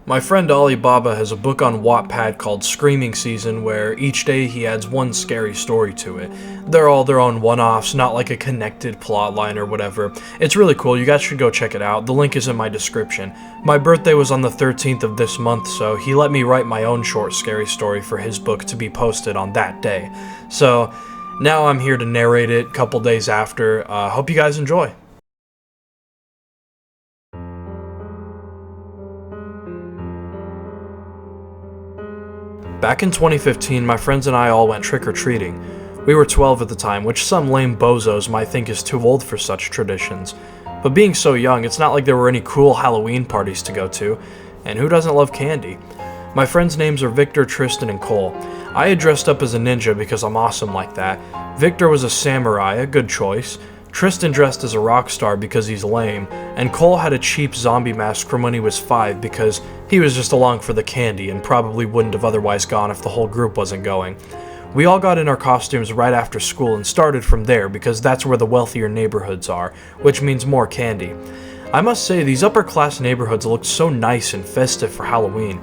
My friend Alibaba has a book on WattPad called Screaming Season where each day he adds one scary story to it. They're all their own one-offs, not like a connected plotline or whatever. It's really cool, you guys should go check it out. The link is in my description. My birthday was on the 13th of this month, so he let me write my own short scary story for his book to be posted on that day. So now I'm here to narrate it a couple days after. Hope you guys enjoy. Back in 2015, my friends and I all went trick-or-treating. We were 12 at the time, which some lame bozos might think is too old for such traditions. But being so young, it's not like there were any cool Halloween parties to go to, and who doesn't love candy? My friends' names are Victor, Tristan, and Cole. I had dressed up as a ninja because I'm awesome like that. Victor was a samurai, a good choice. Tristan dressed as a rock star because he's lame, and Cole had a cheap zombie mask from when he was 5 because he was just along for the candy and probably wouldn't have otherwise gone if the whole group wasn't going. We all got in our costumes right after school and started from there because that's where the wealthier neighborhoods are, which means more candy. I must say, these upper-class neighborhoods looked so nice and festive for Halloween.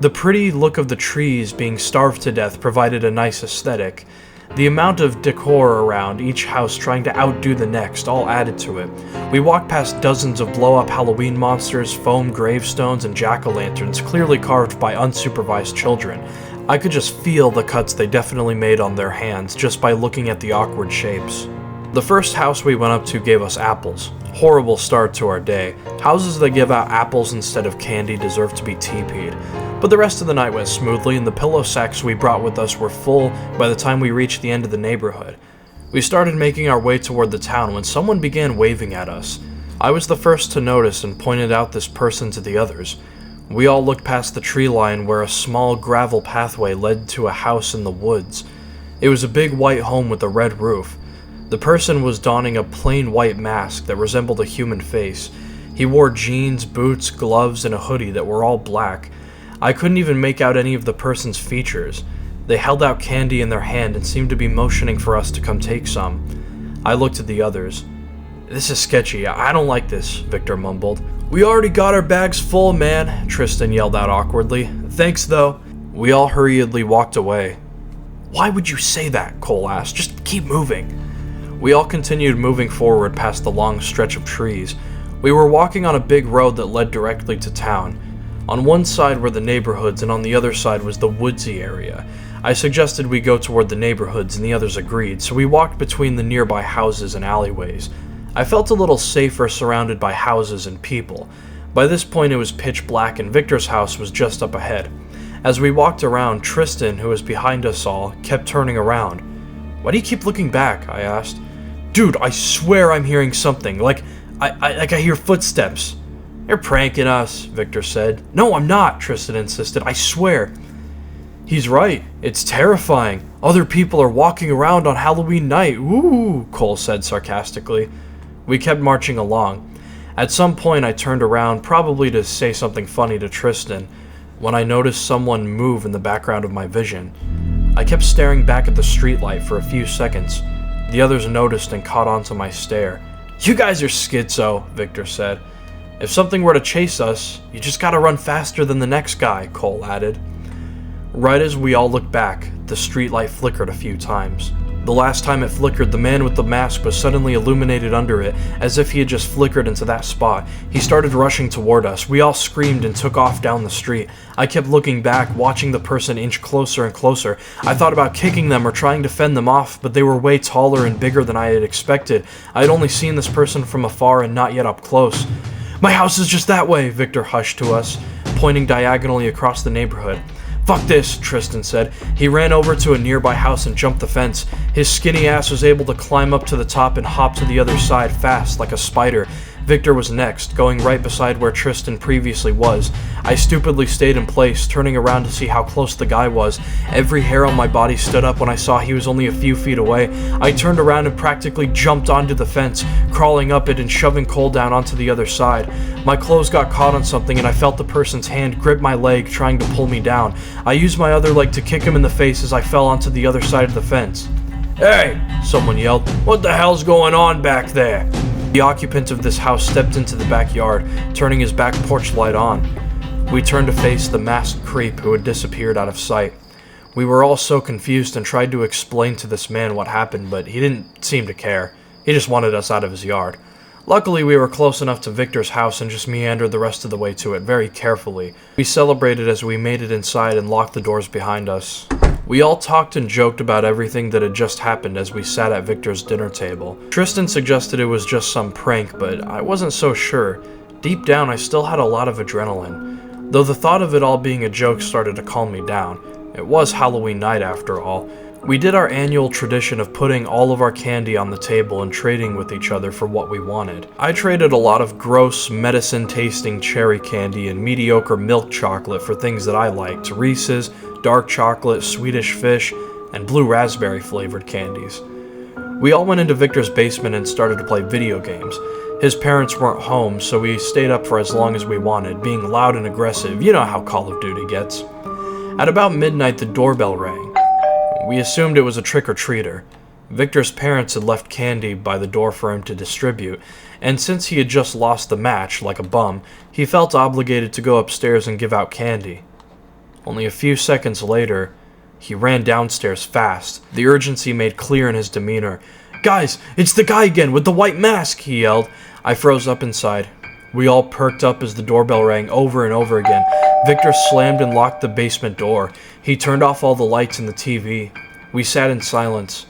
The pretty look of the trees being starved to death provided a nice aesthetic. The amount of decor around each house trying to outdo the next all added to it. We walked past dozens of blow-up Halloween monsters, foam gravestones, and jack-o'-lanterns clearly carved by unsupervised children. I could just feel the cuts they definitely made on their hands just by looking at the awkward shapes. The first house we went up to gave us apples. Horrible start to our day. Houses that give out apples instead of candy deserve to be TP'd. But the rest of the night went smoothly, and the pillow sacks we brought with us were full by the time we reached the end of the neighborhood. We started making our way toward the town when someone began waving at us. I was the first to notice and pointed out this person to the others. We all looked past the tree line where a small gravel pathway led to a house in the woods. It was a big white home with a red roof. The person was donning a plain white mask that resembled a human face. He wore jeans, boots, gloves, and a hoodie that were all black. I couldn't even make out any of the person's features. They held out candy in their hand and seemed to be motioning for us to come take some. I looked at the others. "This is sketchy. I don't like this," Victor mumbled. "We already got our bags full, man," Tristan yelled out awkwardly. "Thanks, though." We all hurriedly walked away. "Why would you say that?" Cole asked. "Just keep moving." We all continued moving forward past the long stretch of trees. We were walking on a big road that led directly to town. On one side were the neighborhoods, and on the other side was the woodsy area. I suggested we go toward the neighborhoods, and the others agreed, so we walked between the nearby houses and alleyways. I felt a little safer surrounded by houses and people. By this point it was pitch black, and Victor's house was just up ahead. As we walked around, Tristan, who was behind us all, kept turning around. "Why do you keep looking back?" I asked. "Dude, I swear I'm hearing something, like I hear footsteps." "You're pranking us," Victor said. "No, I'm not," Tristan insisted. "I swear." "He's right. It's terrifying. Other people are walking around on Halloween night. Ooh," Cole said sarcastically. We kept marching along. At some point I turned around, probably to say something funny to Tristan, when I noticed someone move in the background of my vision. I kept staring back at the streetlight for a few seconds. The others noticed and caught on to my stare. "You guys are schizo," Victor said. "If something were to chase us, you just gotta run faster than the next guy," Cole added. Right as we all looked back, the streetlight flickered a few times. The last time it flickered, the man with the mask was suddenly illuminated under it, as if he had just flickered into that spot. He started rushing toward us. We all screamed and took off down the street. I kept looking back, watching the person inch closer and closer. I thought about kicking them or trying to fend them off, but they were way taller and bigger than I had expected. I had only seen this person from afar and not yet up close. "My house is just that way," Victor hushed to us, pointing diagonally across the neighborhood. "Fuck this," Tristan said. He ran over to a nearby house and jumped the fence. His skinny ass was able to climb up to the top and hop to the other side fast, like a spider. Victor was next, going right beside where Tristan previously was. I stupidly stayed in place, turning around to see how close the guy was. Every hair on my body stood up when I saw he was only a few feet away. I turned around and practically jumped onto the fence, crawling up it and shoving Cole down onto the other side. My clothes got caught on something and I felt the person's hand grip my leg, trying to pull me down. I used my other leg to kick him in the face as I fell onto the other side of the fence. "Hey!" someone yelled. "What the hell's going on back there?" The occupant of this house stepped into the backyard, turning his back porch light on. We turned to face the masked creep who had disappeared out of sight. We were all so confused and tried to explain to this man what happened, but he didn't seem to care. He just wanted us out of his yard. Luckily, we were close enough to Victor's house and just meandered the rest of the way to it very carefully. We celebrated as we made it inside and locked the doors behind us. We all talked and joked about everything that had just happened as we sat at Victor's dinner table. Tristan suggested it was just some prank, but I wasn't so sure. Deep down, I still had a lot of adrenaline. Though the thought of it all being a joke started to calm me down. It was Halloween night after all. We did our annual tradition of putting all of our candy on the table and trading with each other for what we wanted. I traded a lot of gross, medicine-tasting cherry candy and mediocre milk chocolate for things that I liked: Reese's, dark chocolate, Swedish Fish, and blue raspberry flavored candies. We all went into Victor's basement and started to play video games. His parents weren't home, so we stayed up for as long as we wanted, being loud and aggressive. You know how Call of Duty gets. At about midnight, the doorbell rang. We assumed it was a trick-or-treater. Victor's parents had left candy by the door for him to distribute, and since he had just lost the match, like a bum, he felt obligated to go upstairs and give out candy. Only a few seconds later, he ran downstairs fast, the urgency made clear in his demeanor. "Guys, it's the guy again with the white mask!" he yelled. I froze up inside. We all perked up as the doorbell rang over and over again. Victor slammed and locked the basement door. He turned off all the lights and the TV. We sat in silence.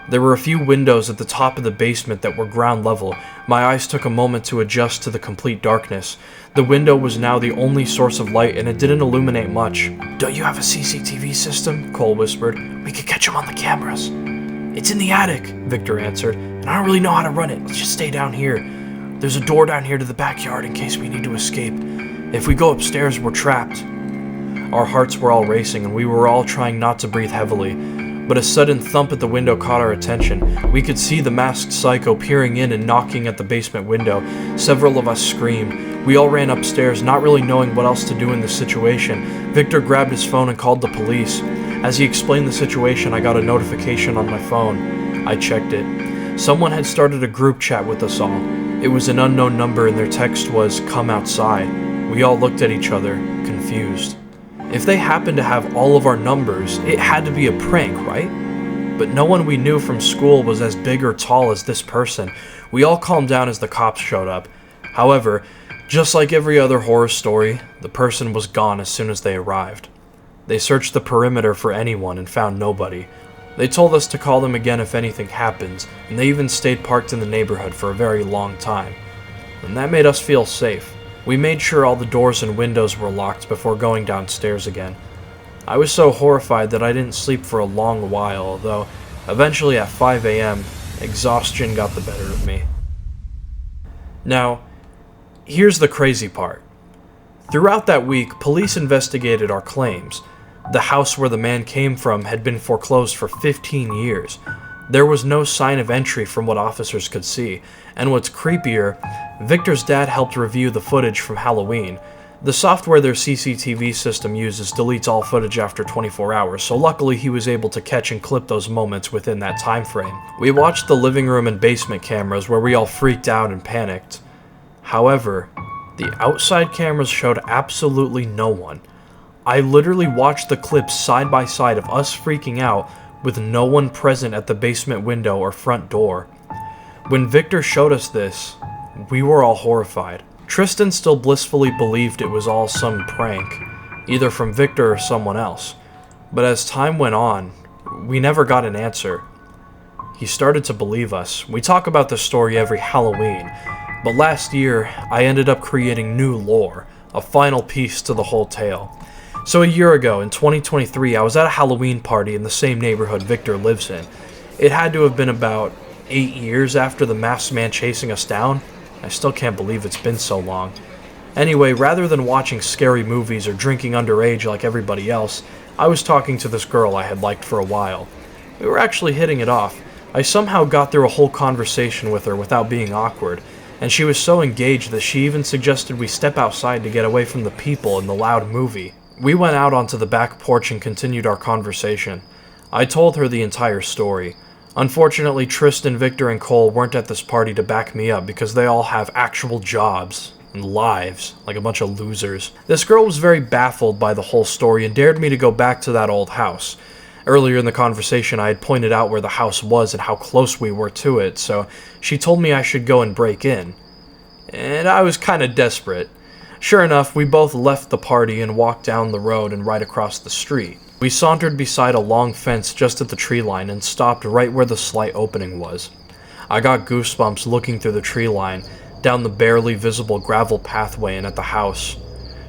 There were a few windows at the top of the basement that were ground level. My eyes took a moment to adjust to the complete darkness. The window was now the only source of light, and it didn't illuminate much. "Don't you have a CCTV system?" Cole whispered. "We could catch him on the cameras." "It's in the attic," Victor answered, "and I don't really know how to run it. Let's just stay down here. There's a door down here to the backyard in case we need to escape. If we go upstairs, we're trapped." Our hearts were all racing, and we were all trying not to breathe heavily. But a sudden thump at the window caught our attention. We could see the masked psycho peering in and knocking at the basement window. Several of us screamed. We all ran upstairs, not really knowing what else to do in this situation. Victor grabbed his phone and called the police. As he explained the situation, I got a notification on my phone. I checked it. Someone had started a group chat with us all. It was an unknown number and their text was, "Come outside." We all looked at each other, confused. If they happened to have all of our numbers, it had to be a prank, right? But no one we knew from school was as big or tall as this person. We all calmed down as the cops showed up. However, just like every other horror story, the person was gone as soon as they arrived. They searched the perimeter for anyone and found nobody. They told us to call them again if anything happens, and they even stayed parked in the neighborhood for a very long time. And that made us feel safe. We made sure all the doors and windows were locked before going downstairs again. I was so horrified that I didn't sleep for a long while, though eventually at 5 a.m., exhaustion got the better of me. Now, here's the crazy part. Throughout that week, police investigated our claims. The house where the man came from had been foreclosed for 15 years. There was no sign of entry from what officers could see, and what's creepier, Victor's dad helped review the footage from Halloween. The software their CCTV system uses deletes all footage after 24 hours, so luckily he was able to catch and clip those moments within that time frame. We watched the living room and basement cameras where we all freaked out and panicked. However, the outside cameras showed absolutely no one. I literally watched the clips side by side of us freaking out with no one present at the basement window or front door. When Victor showed us this, we were all horrified. Tristan still blissfully believed it was all some prank, either from Victor or someone else. But as time went on, we never got an answer. He started to believe us. We talk about this story every Halloween, but last year I ended up creating new lore, a final piece to the whole tale. So a year ago, in 2023, I was at a Halloween party in the same neighborhood Victor lives in. It had to have been about 8 years after the masked man chasing us down. I still can't believe it's been so long. Anyway, rather than watching scary movies or drinking underage like everybody else, I was talking to this girl I had liked for a while. We were actually hitting it off. I somehow got through a whole conversation with her without being awkward, and she was so engaged that she even suggested we step outside to get away from the people in the loud movie. We went out onto the back porch and continued our conversation. I told her the entire story. Unfortunately, Tristan, Victor, and Cole weren't at this party to back me up because they all have actual jobs. and lives, like a bunch of losers. This girl was very baffled by the whole story and dared me to go back to that old house. Earlier in the conversation, I had pointed out where the house was and how close we were to it, so she told me I should go and break in. And I was kinda desperate. Sure enough, we both left the party and walked down the road and right across the street. We sauntered beside a long fence just at the tree line and stopped right where the slight opening was. I got goosebumps looking through the tree line, down the barely visible gravel pathway and at the house.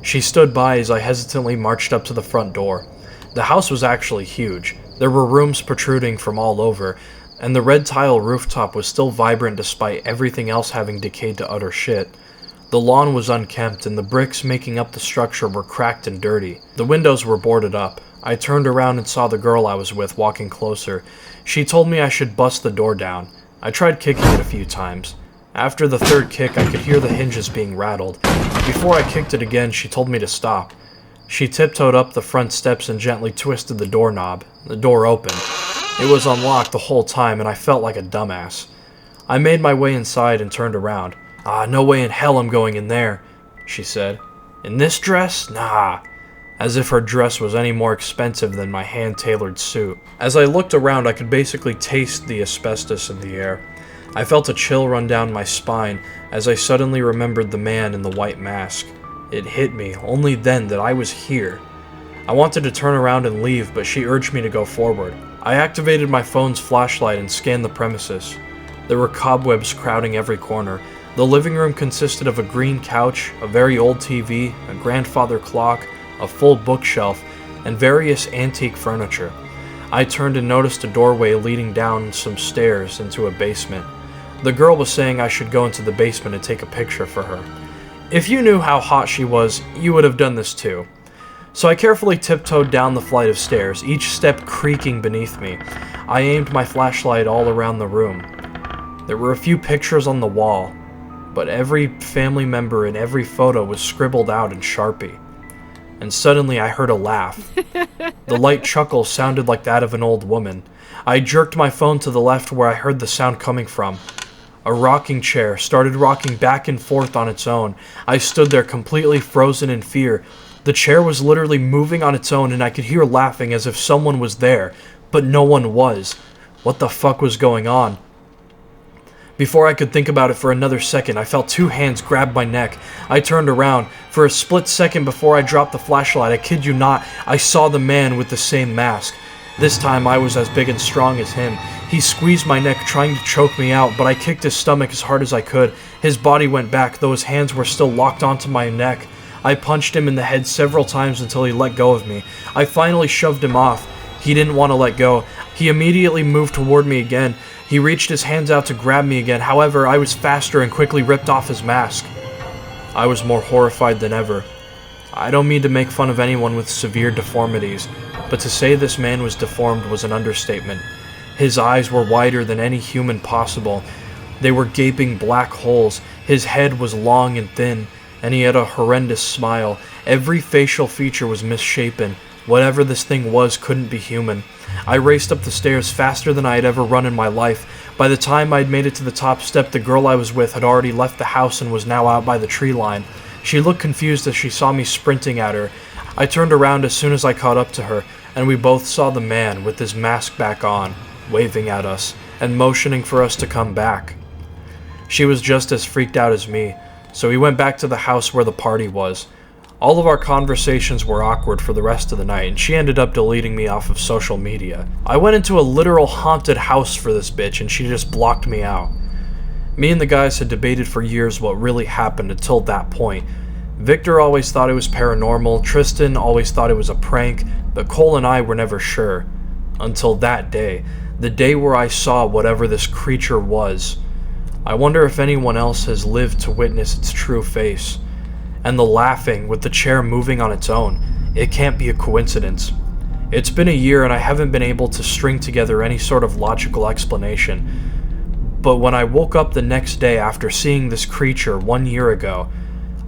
She stood by as I hesitantly marched up to the front door. The house was actually huge. There were rooms protruding from all over, and the red tile rooftop was still vibrant despite everything else having decayed to utter shit. The lawn was unkempt, and the bricks making up the structure were cracked and dirty. The windows were boarded up. I turned around and saw the girl I was with walking closer. She told me I should bust the door down. I tried kicking it a few times. After the third kick, I could hear the hinges being rattled. Before I kicked it again, she told me to stop. She tiptoed up the front steps and gently twisted the doorknob. The door opened. It was unlocked the whole time, and I felt like a dumbass. I made my way inside and turned around. No way in hell I'm going in there, she said. In this dress? Nah. As if her dress was any more expensive than my hand-tailored suit. As I looked around, I could basically taste the asbestos in the air. I felt a chill run down my spine as I suddenly remembered the man in the white mask. It hit me, only then, that I was here. I wanted to turn around and leave, but she urged me to go forward. I activated my phone's flashlight and scanned the premises. There were cobwebs crowding every corner. The living room consisted of a green couch, a very old TV, a grandfather clock, a full bookshelf, and various antique furniture. I turned and noticed a doorway leading down some stairs into a basement. The girl was saying I should go into the basement and take a picture for her. If you knew how hot she was, you would have done this too. So I carefully tiptoed down the flight of stairs, each step creaking beneath me. I aimed my flashlight all around the room. There were a few pictures on the wall, but every family member in every photo was scribbled out in Sharpie. And suddenly I heard a laugh. The light chuckle sounded like that of an old woman. I jerked my phone to the left where I heard the sound coming from. A rocking chair started rocking back and forth on its own. I stood there completely frozen in fear. The chair was literally moving on its own and I could hear laughing as if someone was there, but no one was. What the fuck was going on? Before I could think about it for another second, I felt two hands grab my neck. I turned around. For a split second before I dropped the flashlight, I kid you not, I saw the man with the same mask. This time I was as big and strong as him. He squeezed my neck, trying to choke me out, but I kicked his stomach as hard as I could. His body went back, though his hands were still locked onto my neck. I punched him in the head several times until he let go of me. I finally shoved him off. He didn't want to let go. He immediately moved toward me again. He reached his hands out to grab me again. However, I was faster and quickly ripped off his mask. I was more horrified than ever. I don't mean to make fun of anyone with severe deformities, but to say this man was deformed was an understatement. His eyes were wider than any human possible. They were gaping black holes. His head was long and thin, and he had a horrendous smile. Every facial feature was misshapen. Whatever this thing was couldn't be human. I raced up the stairs faster than I had ever run in my life. By the time I'd made it to the top step, the girl I was with had already left the house and was now out by the tree line. She looked confused as she saw me sprinting at her. I turned around as soon as I caught up to her, and we both saw the man with his mask back on, waving at us, and motioning for us to come back. She was just as freaked out as me, so we went back to the house where the party was. All of our conversations were awkward for the rest of the night, and she ended up deleting me off of social media. I went into a literal haunted house for this bitch, and she just blocked me out. Me and the guys had debated for years what really happened until that point. Victor always thought it was paranormal, Tristan always thought it was a prank, but Cole and I were never sure. Until that day. The day where I saw whatever this creature was. I wonder if anyone else has lived to witness its true face. And the laughing with the chair moving on its own. It can't be a coincidence. It's been a year and I haven't been able to string together any sort of logical explanation. But when I woke up the next day after seeing this creature 1 year ago,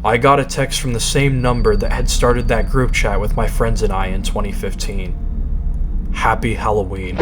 I got a text from the same number that had started that group chat with my friends and I in 2015. Happy Halloween.